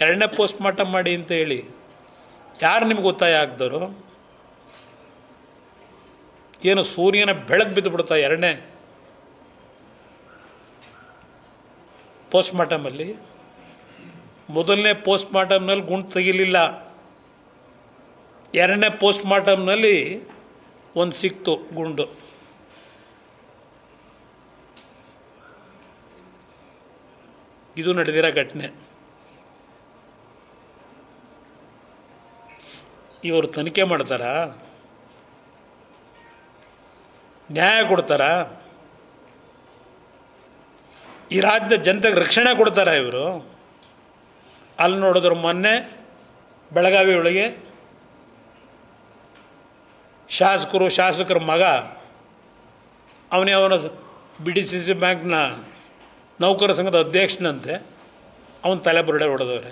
ಎರಡನೇ post mortem ಮಾಡಿ ಅಂತ ಹೇಳಿ ಯಾರು ನಿಮ್ಗೆ ಒತ್ತಾಯ ಆಗ್ದವರು? ಏನು ಸೂರ್ಯನ ಬೆಳಕು ಬಿದ್ದು ಬಿಡ್ತಾ ಎರಡನೇ ಪೋಸ್ಟ್ ಮಾರ್ಟಮಲ್ಲಿ? ಮೊದಲನೇ ಪೋಸ್ಟ್ ಮಾರ್ಟಮ್ನಲ್ಲಿ ಗುಂಡು ತೆಗಿಲಿಲ್ಲ, ಎರಡನೇ ಪೋಸ್ಟ್ ಮಾರ್ಟಮ್ನಲ್ಲಿ ಒಂದು ಸಿಕ್ತು ಗುಂಡು. ಇದು ನಡೆದಿರೋ ಘಟನೆ. ಇವರು ತನಿಖೆ ಮಾಡ್ತಾರಾ? ನ್ಯಾಯ ಕೊಡ್ತಾರಾ? ಈ ರಾಜ್ಯದ ಜನತೆಗೆ ರಕ್ಷಣೆ ಕೊಡ್ತಾರಾ ಇವರು? ಅಲ್ಲಿ ನೋಡಿದ್ರು ಮೊನ್ನೆ ಬೆಳಗಾವಿ ಒಳಗೆ ಶಾಸಕರ ಮಗ ಅವನ BDCC ಬ್ಯಾಂಕ್ನ ನೌಕರ ಸಂಘದ ಅಧ್ಯಕ್ಷನಂತೆ, ಅವನ ತಲೆ ಬುರುಡೆ ಹೊಡೆದವ್ರೆ.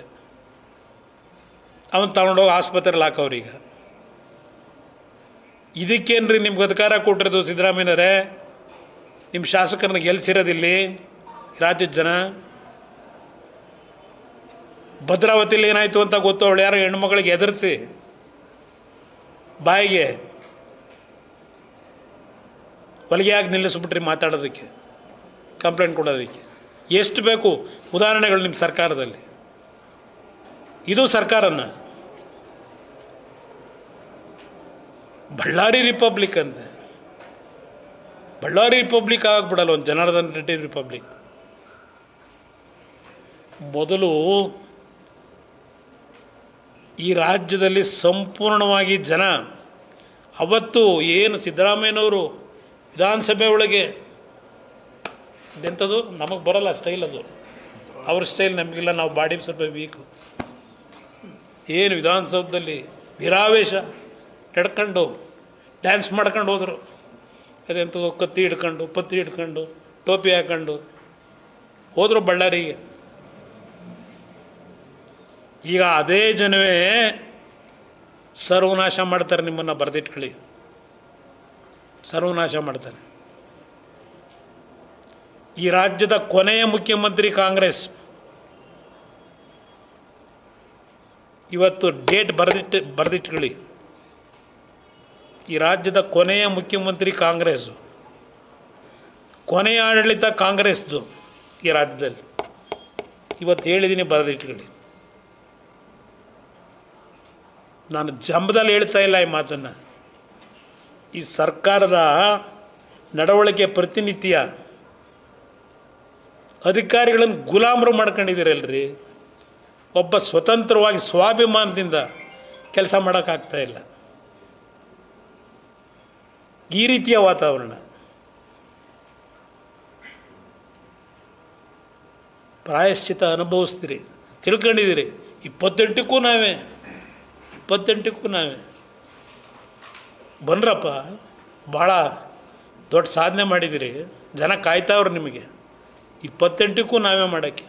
ಅವನು ತಗೊಂಡೋಗಿ ಆಸ್ಪತ್ರೆಯಲ್ಲಿ ಹಾಕವ್ರೀಗ. ಇದಕ್ಕೇನ್ರಿ ನಿಮ್ಗೆ ಅಧಿಕಾರ ಕೊಟ್ಟಿರೋದು ಸಿದ್ದರಾಮಯ್ಯನವರೇ? ನಿಮ್ಮ ಶಾಸಕರನ್ನ ಗೆಲ್ಲಿಸಿರೋದಿಲ್ಲಿ ರಾಜ್ಯದ ಜನ. ಭದ್ರಾವತಿಯಲ್ಲಿ ಏನಾಯಿತು ಅಂತ ಗೊತ್ತು, ಅವಳು ಯಾರು ಹೆಣ್ಮಗಳಿಗೆ ಎದುರಿಸಿ ಬಾಯಿಗೆ ಹೊಲಿಗೆಯಾಗಿ ನಿಲ್ಲಿಸ್ಬಿಟ್ರಿ ಮಾತಾಡೋದಕ್ಕೆ, ಕಂಪ್ಲೇಂಟ್ ಕೊಡೋದಕ್ಕೆ. ಎಷ್ಟು ಬೇಕು ಉದಾಹರಣೆಗಳು ನಿಮ್ಮ ಸರ್ಕಾರದಲ್ಲಿ? ಇದು ಸರ್ಕಾರನ ಬಳ್ಳಾರಿ ರಿಪಬ್ಲಿಕ್ ಅಂತೆ. ಬಳ್ಳಾರಿ ರಿಪಬ್ಲಿಕ್ ಆಗಿಬಿಡಲ್ಲ, ಒಂದು ಜನಾರ್ದನ್ ರೆಡ್ಡಿ ರಿಪಬ್ಲಿಕ್. ಮೊದಲು ಈ ರಾಜ್ಯದಲ್ಲಿ ಸಂಪೂರ್ಣವಾಗಿ ಜನ ಅವತ್ತು ಏನು ಸಿದ್ದರಾಮಯ್ಯನವರು ವಿಧಾನಸಭೆ ಒಳಗೆ ಇದೆಂಥದ್ದು ನಮಗೆ ಬರೋಲ್ಲ ಸ್ಟೈಲ್, ಅದು ಅವ್ರ ಸ್ಟೈಲ್ ನಮಗಿಲ್ಲ, ನಾವು ಬಾಡಿ ಸ್ವಲ್ಪ ವೀಕು. ಏನು ವಿಧಾನಸೌಧದಲ್ಲಿ ವಿರಾವೇಶ ನಡ್ಕೊಂಡು ಡ್ಯಾನ್ಸ್ ಮಾಡ್ಕೊಂಡು ಹೋದರು. ಅದೆಂಥದ್ದು ಕತ್ತಿ ಹಿಡ್ಕೊಂಡು ಪತ್ತಿ ಹಿಡ್ಕೊಂಡು ಟೋಪಿ ಹಾಕೊಂಡು ಹೋದರು ಬಳ್ಳಾರಿಗೆ. ಈಗ ಅದೇ ಜನವೇ ಸರ್ವನಾಶ ಮಾಡ್ತಾರೆ, ನಿಮ್ಮನ್ನು ಬರೆದಿಟ್ಕೊಳ್ಳಿ, ಸರ್ವನಾಶ ಮಾಡ್ತಾರೆ. ಈ ರಾಜ್ಯದ ಕೊನೆಯ ಮುಖ್ಯಮಂತ್ರಿ ಕಾಂಗ್ರೆಸ್. ಇವತ್ತು ಡೇಟ್ ಬರೆದಿಟ್ಕೊಳ್ಳಿ. ಈ ರಾಜ್ಯದ ಕೊನೆಯ ಮುಖ್ಯಮಂತ್ರಿ ಕಾಂಗ್ರೆಸ್ಸು, ಕೊನೆಯ ಆಡಳಿತ ಕಾಂಗ್ರೆಸ್ದು ಈ ರಾಜ್ಯದಲ್ಲಿ. ಇವತ್ತು ಹೇಳಿದ್ದೀನಿ, ಬರೆದಿಟ್ಕೊಳ್ಳಿ. ನಾನು ಜಂಬದಲ್ಲಿ ಹೇಳ್ತಾ ಇಲ್ಲ ಈ ಮಾತನ್ನು. ಈ ಸರ್ಕಾರದ ನಡವಳಿಕೆ ಪ್ರತಿನಿತ್ಯ ಅಧಿಕಾರಿಗಳನ್ನು ಗುಲಾಮರು ಮಾಡ್ಕೊಂಡಿದ್ದೀರಲ್ರಿ. ಒಬ್ಬ ಸ್ವತಂತ್ರವಾಗಿ ಸ್ವಾಭಿಮಾನದಿಂದ ಕೆಲಸ ಮಾಡೋಕ್ಕಾಗ್ತಾ ಇಲ್ಲ. ಈ ರೀತಿಯ ವಾತಾವರಣ. ಪ್ರಾಯಶ್ಚಿತ ಅನುಭವಿಸ್ತೀರಿ, ತಿಳ್ಕೊಂಡಿದ್ದೀರಿ. 28ಕ್ಕೂ ನಾವೇ ಬನ್ರಪ್ಪ, ಭಾಳ ದೊಡ್ಡ ಸಾಧನೆ ಮಾಡಿದ್ದೀರಿ, ಜನ ಕಾಯ್ತಾವ್ರು ನಿಮಗೆ. 28ಕ್ಕೂ ನಾವೇ ಮಾಡೋಕ್ಕೆ.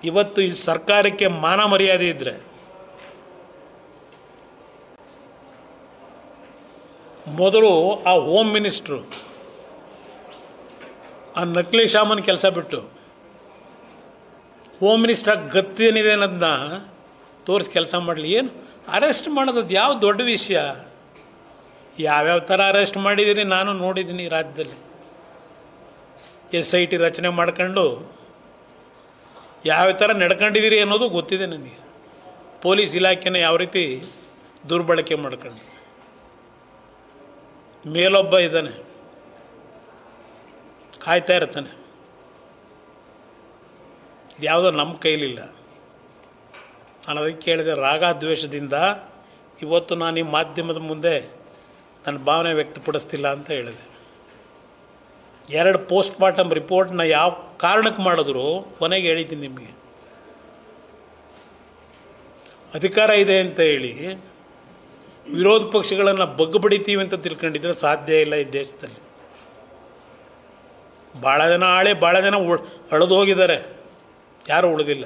ಇವತ್ತು ಈ ಸರ್ಕಾರಕ್ಕೆ ಮಾನ ಮರ್ಯಾದೆ ಇದ್ದರೆ, ಮೊದಲು ಆ ಹೋಮ್ ಮಿನಿಸ್ಟ್ರು ಆ ನಕಲಿ ಶಾಮನ್ ಕೆಲಸ ಬಿಟ್ಟು ಹೋಮ್ ಮಿನಿಸ್ಟ್ರ್ ಗತ್ತೇನಿದೆ ಅನ್ನೋದನ್ನ ತೋರಿಸಿ ಕೆಲಸ ಮಾಡಲಿ. ಏನು ಅರೆಸ್ಟ್ ಮಾಡೋದು ಯಾವ ದೊಡ್ಡ ವಿಷಯ? ಯಾವ್ಯಾವ ಥರ ಅರೆಸ್ಟ್ ಮಾಡಿದ್ದೀರಿ ನಾನು ನೋಡಿದ್ದೀನಿ ರಾಜ್ಯದಲ್ಲಿ. SIT ರಚನೆ ಮಾಡ್ಕೊಂಡು ಯಾವ ಥರ ನಡ್ಕೊಂಡಿದ್ದೀರಿ ಅನ್ನೋದು ಗೊತ್ತಿದೆ ನನಗೆ. ಪೊಲೀಸ್ ಇಲಾಖೆನ ಯಾವ ರೀತಿ ದುರ್ಬಳಕೆ ಮಾಡ್ಕೊಂಡು. ಮೇಲೊಬ್ಬ ಇದ್ದಾನೆ, ಕಾಯ್ತಾ ಇರ್ತಾನೆ. ಯಾವುದೋ ನಮ್ಮ ಕೈಲಿಲ್ಲ. ನಾನು ಅದಕ್ಕೆ ಕೇಳಿದೆ, ರಾಗ ದ್ವೇಷದಿಂದ ಇವತ್ತು ನಾನು ಈ ಮಾಧ್ಯಮದ ಮುಂದೆ ನನ್ನ ಭಾವನೆ ವ್ಯಕ್ತಪಡಿಸ್ತಿಲ್ಲ ಅಂತ ಹೇಳಿದೆ. 2 ಪೋಸ್ಟ್ ಮಾರ್ಟಮ್ ರಿಪೋರ್ಟ್ನ ಯಾವ ಕಾರಣಕ್ಕೆ ಮಾಡಿದ್ರು ಕೊನೆಗೆ ಹೇಳಿದ್ದೀನಿ ನಿಮಗೆ. ಅಧಿಕಾರ ಇದೆ ಅಂತ ಹೇಳಿ ವಿರೋಧ ಪಕ್ಷಗಳನ್ನು ಬಗ್ಗುಬಡಿತೀವಿ ಅಂತ ತಿಳ್ಕೊಂಡಿದ್ರೆ ಸಾಧ್ಯ ಇಲ್ಲ ಈ ದೇಶದಲ್ಲಿ. ಭಾಳ ಜನ ಭಾಳ ಜನ ಅಳೆದು ಹೋಗಿದ್ದಾರೆ, ಯಾರೂ ಉಳಿದಿಲ್ಲ.